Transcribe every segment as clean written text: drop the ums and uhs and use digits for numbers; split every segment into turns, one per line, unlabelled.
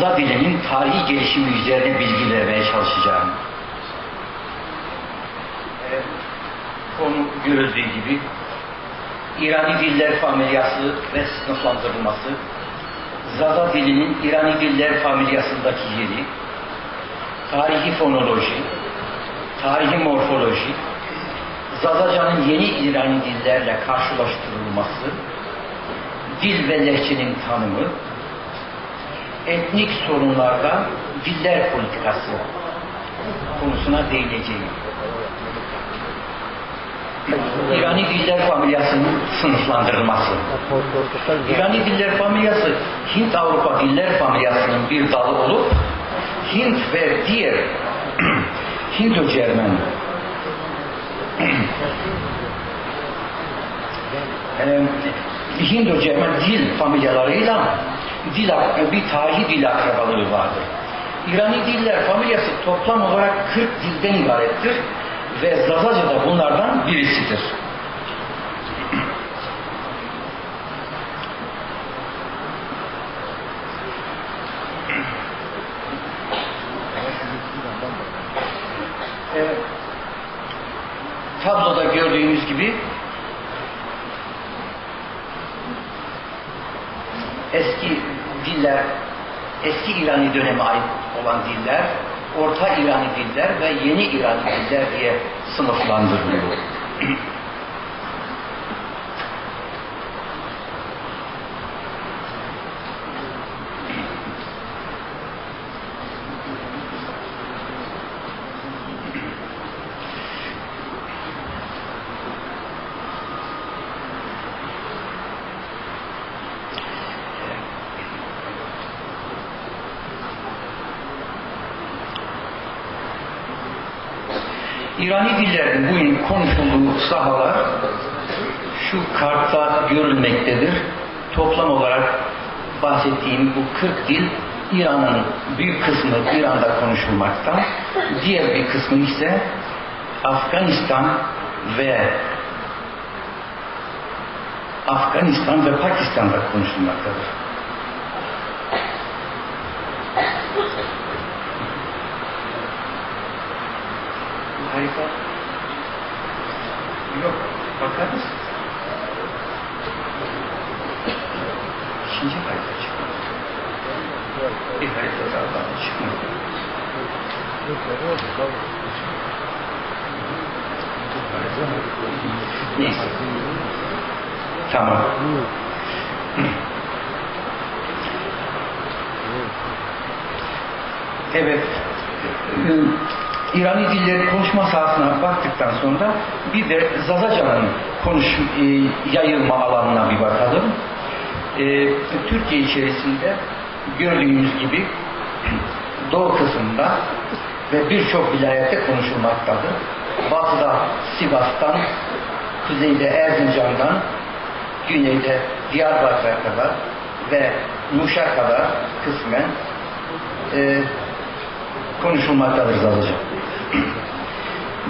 Zaza dilinin tarihi gelişimi üzerine bilgi vermeye çalışacağım. Konu görüldüğü gibi İrani diller familyası ve sınıflandırılması, Zaza dilinin İrani diller familyasındaki yeri, tarihi fonoloji, tarihi morfoloji, Zazacanın yeni İrani dillerle karşılaştırılması, dil ve lehçenin tanımı, etnik sorunlarda diller politikası konusuna değineceğim. İrani diller familyasının sınıflandırılması. İrani diller familyası Hint-Avrupa diller familyasının bir dalı olup Hint ve diğer Hinto-Cermen Hinto-Cermen dil familyalarıyla bir tarihi dil akrabalığı vardır. İrani diller familyası toplam olarak 40 dilden ibarettir ve Zazaca da bunlardan birisidir. Tabloda gördüğünüz gibi eski diller, eski İrani döneme ait olan diller, Orta İrani diller ve Yeni İrani diller diye sınıflandırılıyor. İrani dillerin bugün konuşulduğu sahalar şu kartta görülmektedir. Toplam olarak bahsettiğim bu 40 dil İran'ın büyük kısmı İran'da konuşulmakta. Diğer bir kısmı ise Afganistan ve Pakistan'da konuşulmaktadır. Harika. Yok, bakarız. İkinci harita çıkıyor. Bir harita daha çıkmıyor. Neyse. Tamam. Evet. İrani dilleri konuşma sahasına baktıktan sonra bir de Zazacan'ın yayılma alanına bir bakalım. Türkiye içerisinde gördüğünüz gibi doğu kısmında ve birçok vilayette konuşulmaktadır. Batıda Sivas'tan, kuzeyde Erzincan'dan, güneyde Diyarbakır'a kadar ve Muş'a kadar kısmen konuşulmaktadır Zazaca.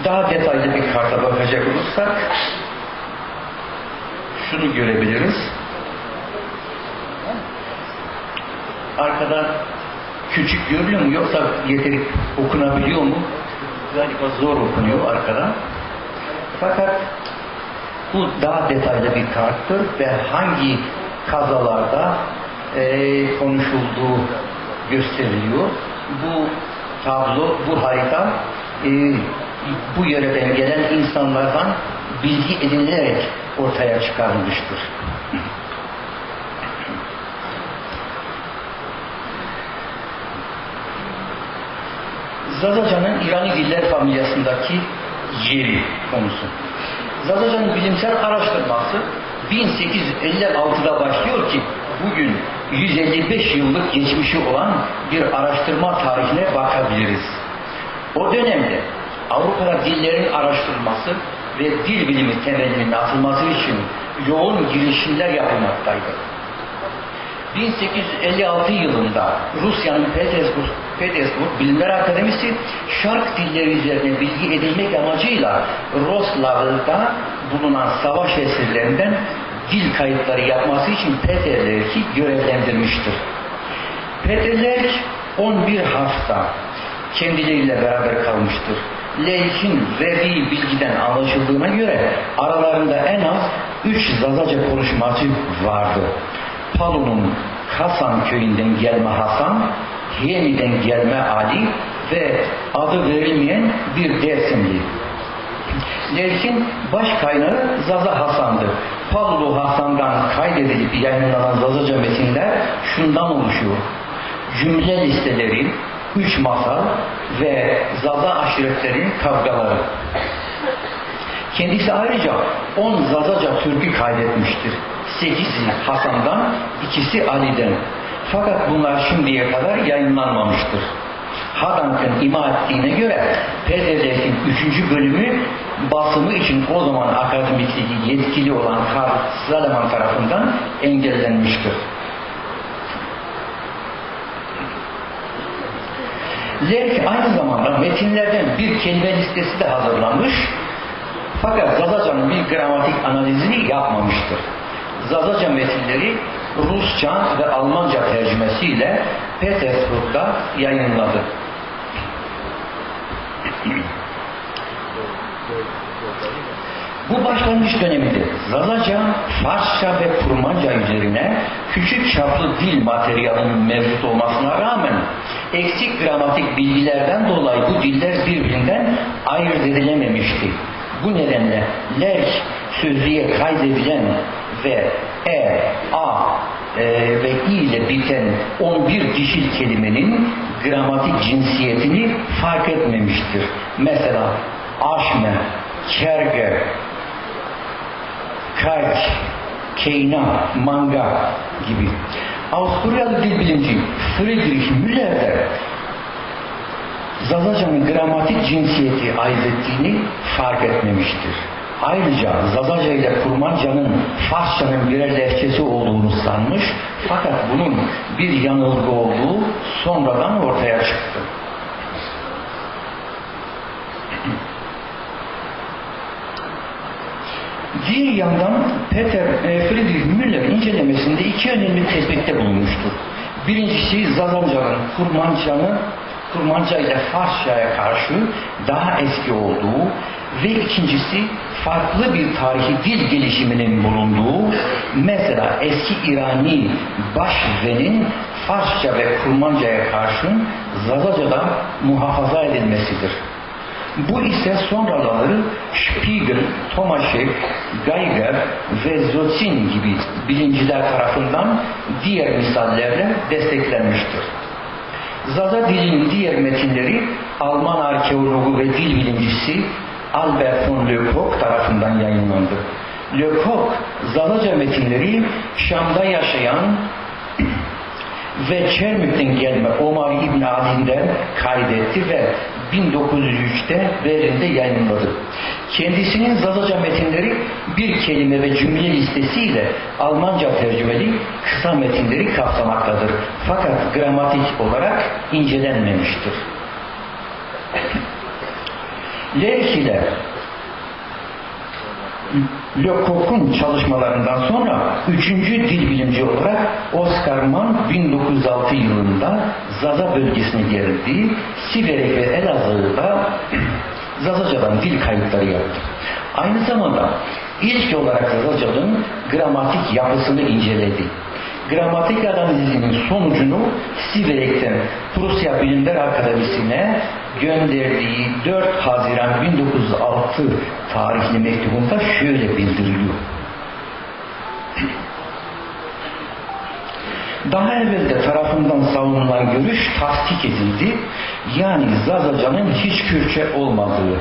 Daha detaylı bir karta bakacak olursak şunu görebiliriz. Arkada küçük görülüyor mu yoksa yeteri okunabiliyor mu? Galiba zor okunuyor arkada. Fakat bu daha detaylı bir karttır ve hangi kazalarda konuşulduğu gösteriliyor. Bu tablo, bu harita bu yöreden gelen insanlardan bilgi edinilerek ortaya çıkarılmıştır. Zazacan'ın İrani diller familyasındaki yeri konusu. Zazacan'ın bilimsel araştırması 1856'da başlıyor ki bugün 155 yıllık geçmişi olan bir araştırma tarihine bakabiliriz. O dönemde Avrupa'da dillerin araştırılması ve dil bilimi temelinin atılması için yoğun girişimler yapılmaktaydı. 1856 yılında Rusya'nın Petersburg Bilimler Akademisi Şark dilleri üzerine bilgi edinmek amacıyla Roslavl'da bulunan savaş esirlerinden dil kayıtları yapması için Peterler'i görevlendirmiştir. Peteler 11 hafta kendileriyle beraber kalmıştır. Leyk'in verdiği bilgiden anlaşıldığına göre aralarında en az 3 Zazaca konuşmacı vardı. Palu'nun Hasan köyünden gelme Hasan, Hiyemi'den gelme Ali ve adı verilmeyen bir Dersimli. Leyk'in baş kaynağı Zaza Hasan'dı. Palulu Hasan'dan kaydedilip yayınlanan Zazaca metinler şundan oluşuyor: cümle listeleri, 3 masal ve Zaza aşiretlerin kavgaları. Kendisi ayrıca 10 Zazaca türkü kaydetmiştir. 8'i Hasan'dan, 2'si Ali'den. Fakat bunlar şimdiye kadar yayınlanmamıştır. Hadank'ın ima ettiğine göre Peterler'in 3. bölümü basımı için o zaman akademikteki yetkili olan Karl Zaleman tarafından engellenmiştir. Lerk aynı zamanda metinlerden bir kelime listesi de hazırlanmış, fakat Zazaca'nın bir gramatik analizini yapmamıştır. Zazaca metinleri Rusça ve Almanca tercümesiyle Petersburg'da yayınladı. Bu başlangıç döneminde Zazaca, Farsça ve Kurmanca üzerine küçük çaplı dil materyalinin mevcut olmasına rağmen eksik gramatik bilgilerden dolayı bu diller birbirinden ayırt edilememişti. Bu nedenle Lerk sözlüğe kaydedilen ve A ve İ ile biten 11 dişil kelimenin gramatik cinsiyetini fark etmemiştir. Mesela aşme, kerge, kalk, keyna, manga gibi. Avusturyalı dil bilimci Friedrich Müller de Zazaca'nın gramatik cinsiyeti ayırt ettiğini fark etmemiştir. Ayrıca Zazaca ile Kurmanca'nın Farsça'nın birer lehçesi olduğunu sanmış, fakat bunun bir yanılgı olduğu sonradan ortaya çıktı. Diğer yandan Friedrich Müller incelemesinde 2 önemli tespitte bulunmuştur. Birincisi Zazaca'nın Kurmanca ile Farsça'ya karşı daha eski olduğu ve ikincisi farklı bir tarihi dil gelişiminin bulunduğu, mesela eski İrani Başve'nin Farsça ve Kurmanca'ya karşı Zazaca'da muhafaza edilmesidir. Bu ise sonraları Spiegel, Tomaşek, Geiger ve Zotsin gibi bilimciler tarafından diğer misallerle desteklenmiştir. Zaza dilinin diğer metinleri Alman arkeologu ve dil bilimcisi Albert von Lecoq tarafından yayınlandı. Lecoq, Zazaca metinleri Şam'da yaşayan ve Çermük'ten gelme Omar İbn Ali'den kaydetti ve 1903'te Berlin'de yayınladı. Kendisinin Zazaca metinleri bir kelime ve cümle listesiyle Almanca tercümeli kısa metinleri kapsamaktadır. Fakat gramatik olarak incelenmemiştir. Lerk ile Lecoq'un çalışmalarından sonra 3. dil bilimci olarak Oscar Mann 1906 yılında Zaza bölgesine geldi. Siverek ve Elazığ'da Zazaca'dan dil kayıtları yaptı. Aynı zamanda ilk olarak Zazaca'nın gramatik yapısını inceledi. Gramatik analizinin sonucunu Siverek'ten Prusya Bilimler Akademisi'ne gönderdiği 4 Haziran 1906 tarihli mektubunda şöyle bildiriliyor. Daha evvel de tarafından savunulan görüş tasdik edildi. Yani Zazaca'nın hiç Kürtçe olmadığı,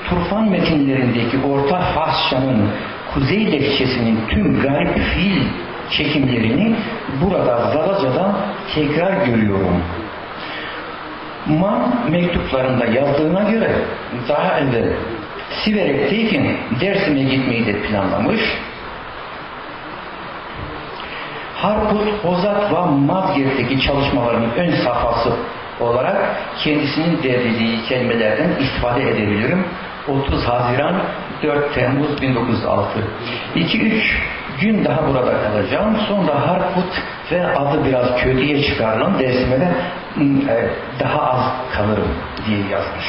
Turfan metinlerindeki Orta Farsça'nın Kuzey lehçesinin tüm garip fiil çekimlerini burada Zazaca'da tekrar görüyorum. Mann mektuplarında yazdığına göre daha evvel Siverek'teyken Dersim'e gitmeyi de planlamış. Harput, Hozat ve Mazgirt'teki çalışmalarının ön safhası olarak kendisinin derlediği kelimelerden istifade edebilirim. 30 Haziran 4 Temmuz 1906. 2-3 gün daha burada kalacağım. Sonra Harput ve adı biraz kötüye çıkarılan dersime de daha az kalırım diye yazmış.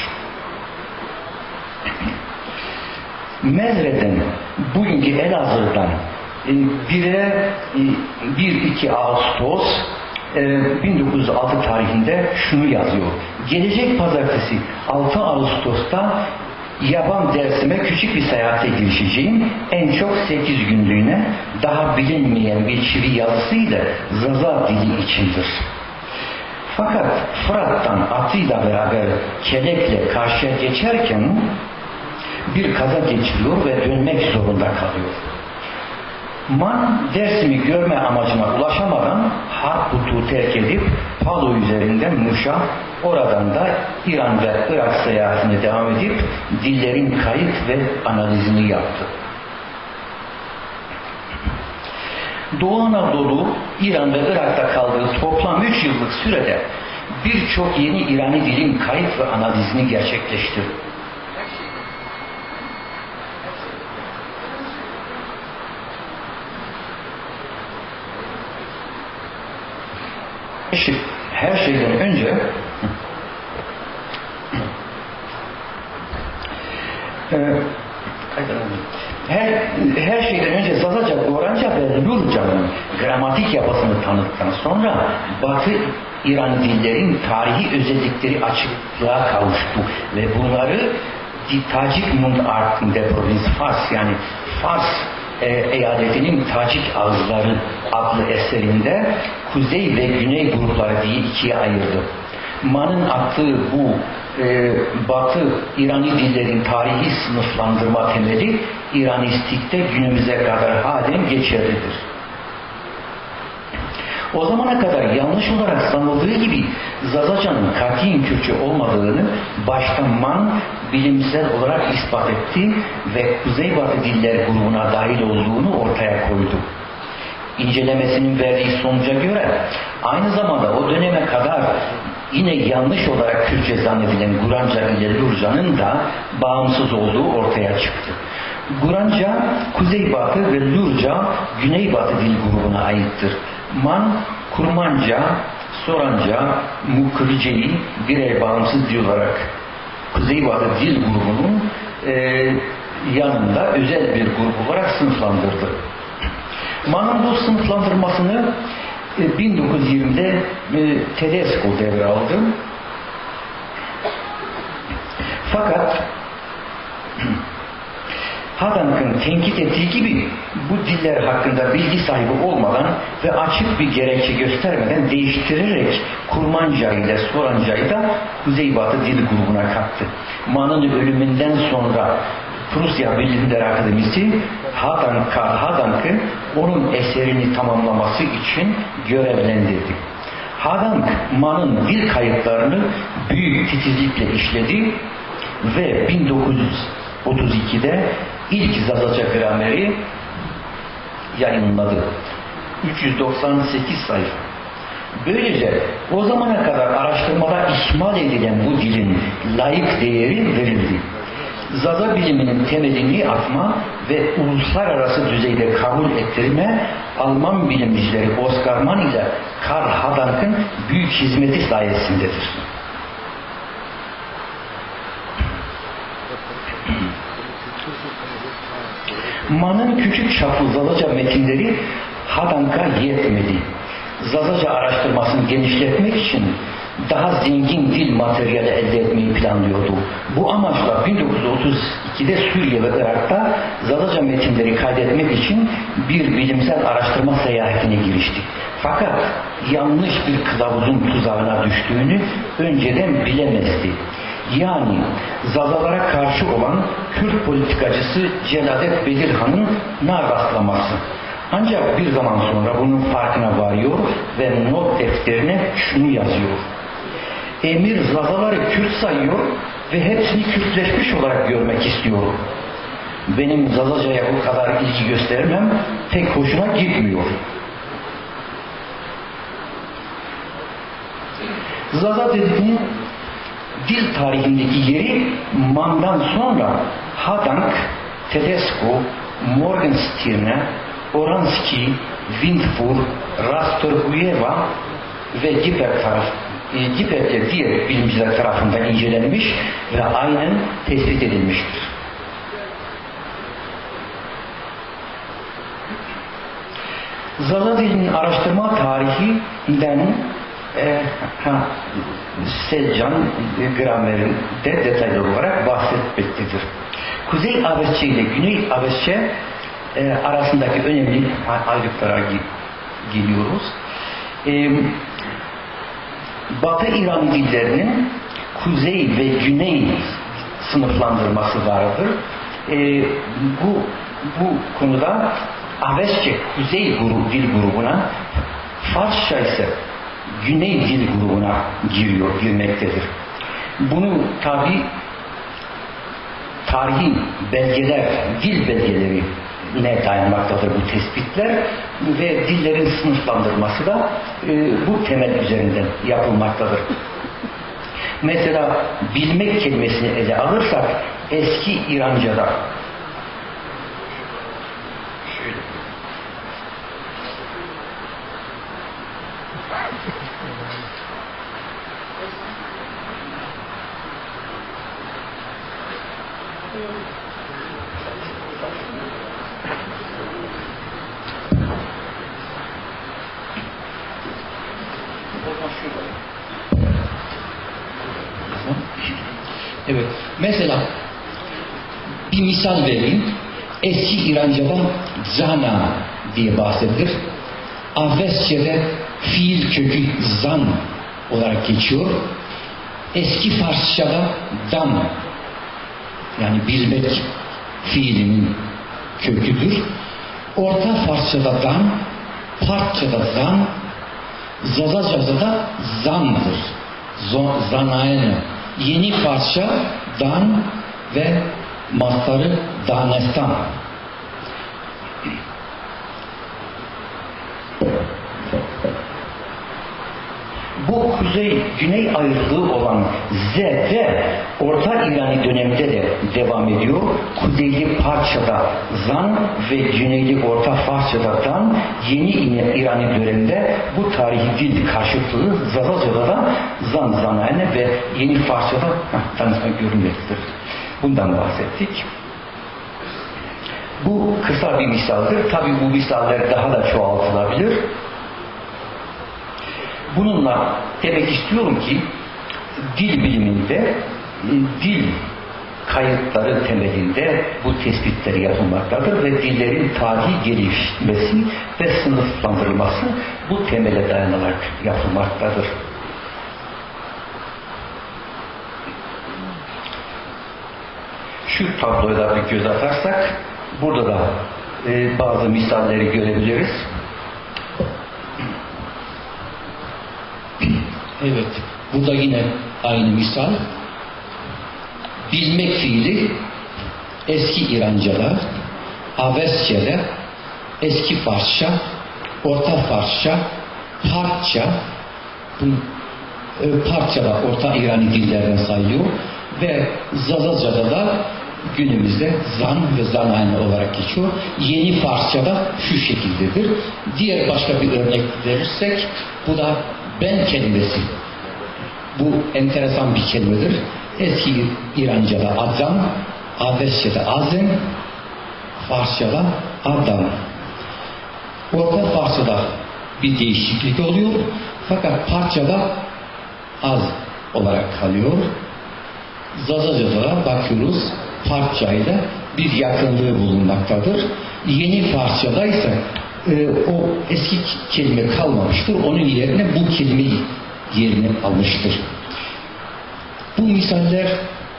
Mezre'den, bugünkü Elazığ'dan 1-2 Ağustos 1906 tarihinde şunu yazıyor. Gelecek pazartesi 6 Ağustos'ta yaban dersime küçük bir seyahate girişeceğim. En çok 8 günlüğüne, daha bilinmeyen bir çivi yazısıyla Zaza dili içindir. Fakat Fırat'tan atıyla beraber kelekle karşıya geçerken bir kaza geçiriyor ve dönmek zorunda kalıyor. Man dersimi görme amacına ulaşamadan Harput'u terk edip Palo üzerinden Muş'a, oradan da İran ve Irak seyahatine devam edip dillerin kayıt ve analizini yaptı. Doğu Anadolu, İran ve Irak'ta kaldığı toplam 3 yıllık sürede birçok yeni İrani dilin kayıt ve analizini gerçekleştirdi. Her şeyden önce her şeyden önce Zazaca, Goranca ve Lurca'nın gramatik yapısını tanıdıktan sonra Batı İran dillerin tarihi özellikleri açıklığa kavuştu ve bunları Tacik Mund de Provins Fars, yani Fars eyaletinin Tacik ağızları adlı eserinde kuzey ve güney grupları diye ikiye ayırdı. Man'ın attığı bu Batı İrani dillerin tarihi sınıflandırma temeli İranistikte günümüze kadar halen geçerlidir. O zamana kadar yanlış olarak sanıldığı gibi Zazaca'nın katiyen Kürtçe olmadığını başta Man bilimsel olarak ispat etti ve Kuzeybatı diller grubuna dahil olduğunu ortaya koydu. İncelemesinin verdiği sonuca göre aynı zamanda o döneme kadar yine yanlış olarak Kürtçe zannedilen Guranca ile Lurca'nın da bağımsız olduğu ortaya çıktı. Guranca Kuzeybatı ve Lurca Güneybatı dil grubuna aittir. Man, Kurmanca, Soranca, Mukrice'yi birer bağımsız dil olarak Kuzeybatı dil grubunun yanında özel bir grup olarak sınıflandırdı. Man'ın bu sınıflandırmasını 1920'de Tedesco devraldı. Fakat Hadank'ın tenkit ettiği gibi bu diller hakkında bilgi sahibi olmadan ve açık bir gerekçe göstermeden değiştirerek Kurmanca ile Soranca'yı da Kuzeybatı dil grubuna kattı. Man'ın ölümünden sonra Prusya Bilimler Akademisi Hadank'ı onun eserini tamamlaması için görevlendirdi. Hadank, Man'ın dil kayıtlarını büyük titizlikle işledi ve 1932'de ilk Zazaca grameri yayınladı. 398 sayfa. Böylece o zamana kadar araştırmada ihmal edilen bu dilin layık değeri verildi. Zaza biliminin temelini atma ve uluslararası düzeyde kabul ettirme Alman bilimcileri Oskar Mann ile Karl Hadank'ın büyük hizmeti sayesindedir. Mann'ın küçük çaplı Zazaca metinleri Hadank'a yetmedi. Zazaca araştırmasını genişletmek için daha zengin dil materyali elde etmeyi planlıyordu. Bu amaçla 1932'de Suriye ve Irak'ta Zazaca metinleri kaydetmek için bir bilimsel araştırma seyahatine girişti. Fakat yanlış bir kılavuzun tuzağına düştüğünü önceden bilemezdi. Yani Zazalara karşı olan Kürt politikacısı Celadet Bedirhan'ın rastlaması. Ancak bir zaman sonra bunun farkına varıyor ve not defterine şunu yazıyor. Emir Zazaları Kürt sayıyor ve hepsini Kürtleşmiş olarak görmek istiyor. Benim Zazaca'ya bu kadar ilgi göstermem pek hoşuna gitmiyor. Zaza dediğinin dil tarihindeki yeri Mann'dan sonra Hadank, Tedesco, Morgenstern'e, Oransky, Windfuhr, Rastorguyeva ve Gipper diğer bilimciler tarafından incelenmiş ve aynen tespit edilmiştir. Zaza dilinin araştırma tarihinden Selcan gramerinde detaylı olarak bahsetmektedir. Kuzey Avesçe ile Güney Avesçe arasındaki önemli ayrıklara geliyoruz. Batı İran dillerinin kuzey ve güney sınıflandırması vardır. Bu konuda Avesçe kuzey dil grubuna, Farsça ise güney dil grubuna girmektedir. Bunu tabi tarihi belgeler, dil belgelerine dayanmaktadır bu tespitler ve dillerin sınıflandırması da bu temel üzerinden yapılmaktadır. Mesela bilmek kelimesini ele alırsak eski İranca'da evet. Mesela bir misal vereyim. Eski İrancadan zana diye bahsedilir. Avesçe'de fiil kökü zan olarak geçiyor. Eski Farsça'da dan, yani bilmek fiilinin köküdür. Orta Farsça'da dan, Partça'da zan, Zazaca'da zandır. Zanayene. Yeni Farsça dan ve mastarı danestan. Bu kuzey-güney ayrılığı olan Z'de Orta İrani döneminde de devam ediyor. Kuzeyli Parça'da Zan ve güneyli Orta Farsça'da Dan, yeni İrani döneminde bu tarihi dil karşıtlığı Zazaca'da da Zan, Zanayene ve yeni Farsça'da tanışma görünmektedir. Bundan bahsettik. Bu kısa bir misaldir. Tabi bu misaller daha da çoğaltılabilir. Bununla demek istiyorum ki dil biliminde dil kayıtları temelinde bu tespitleri yapılmaktadır ve dillerin tarihi gelişmesi ve sınıflandırılması bu temele dayanarak yapılmaktadır. Şu tabloya da bir göz atarsak burada da bazı misalleri görebiliriz. Evet, burada yine aynı misal. Bilmek fiili eski İranca'da, Avesçe'de, eski Farsça, Orta Farsça, Partça, Partça'da Orta İrani dillerden sayılıyor ve Zazaca'da da günümüzde zan ve zanayne olarak geçiyor. Yeni Farsça'da şu şekildedir. Diğer başka bir örnek verirsek bu da ben kelimesi. Bu enteresan bir kelimedir. Eski İranca'da adam, Avesçe'de azem, Farsça'da adam. Orta Farsça'da bir değişiklik oluyor. Fakat Partça'da az olarak kalıyor. Zazaca'da bakıyoruz, Partça'yla bir yakınlığı bulunmaktadır. Yeni Farsça'da ise o eski kelime kalmamıştır. Onun yerine bu kelime yerini almıştır. Bu misaller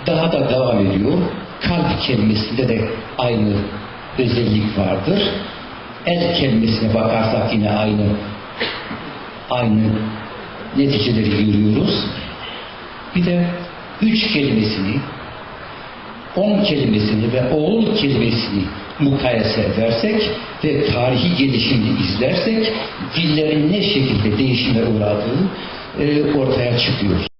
daha da devam ediyor. Kalp kelimesinde de aynı özellik vardır. El kelimesine bakarsak yine aynı neticeleri görüyoruz. Bir de 3 kelimesini, 10 kelimesini ve oğul kelimesini mukayese edersek ve tarihi gelişimini izlersek dillerin ne şekilde değişime uğradığı ortaya çıkıyor.